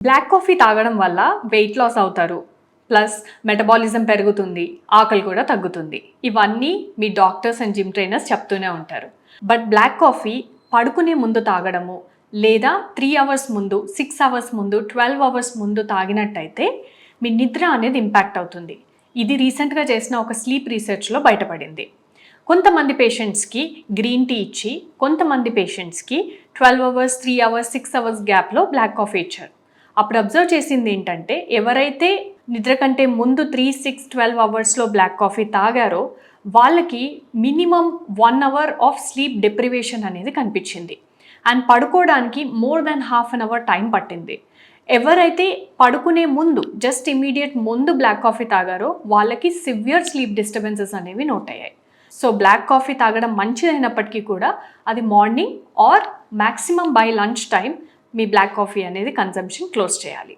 Black coffee తాగడం వల్ల weight loss అవుతారు, ప్లస్ మెటబాలిజం పెరుగుతుంది, ఆకలి కూడా తగ్గుతుంది. ఇవన్నీ మీ డాక్టర్స్ అండ్ జిమ్ ట్రైనర్స్ చెప్తూనే ఉంటారు. బట్ బ్లాక్ కాఫీ పడుకునే ముందు తాగడము, లేదా 3 అవర్స్ ముందు, 6 అవర్స్ ముందు, 12 అవర్స్ ముందు తాగినట్టయితే మీ నిద్ర అనేది ఇంపాక్ట్ అవుతుంది. ఇది రీసెంట్గా చేసిన ఒక స్లీప్ రీసెర్చ్లో బయటపడింది. కొంతమంది పేషెంట్స్కి గ్రీన్ టీ ఇచ్చి, కొంతమంది పేషెంట్స్కి 12 అవర్స్, 3 అవర్స్, 6 అవర్స్ గ్యాప్లో బ్లాక్ కాఫీ ఇచ్చారు. అప్పుడు అబ్జర్వ్ చేసింది ఏంటంటే, ఎవరైతే నిద్ర కంటే ముందు 3, 6, 12 అవర్స్లో బ్లాక్ కాఫీ తాగారో వాళ్ళకి minimum 1 hour of sleep deprivation అనేది కనిపించింది. అండ్ పడుకోవడానికి more than half an hour time పట్టింది. ఎవరైతే పడుకునే ముందు జస్ట్ ఇమీడియట్ ముందు బ్లాక్ కాఫీ తాగారో వాళ్ళకి సివియర్ స్లీప్ డిస్టర్బెన్సెస్ అనేవి నోట్ అయ్యాయి. సో బ్లాక్ కాఫీ తాగడం మంచిదైనప్పటికీ కూడా అది morning or maximum by lunch time మీ బ్లాక్ కాఫీ అనేది కన్జంప్షన్ క్లోజ్ చేయాలి.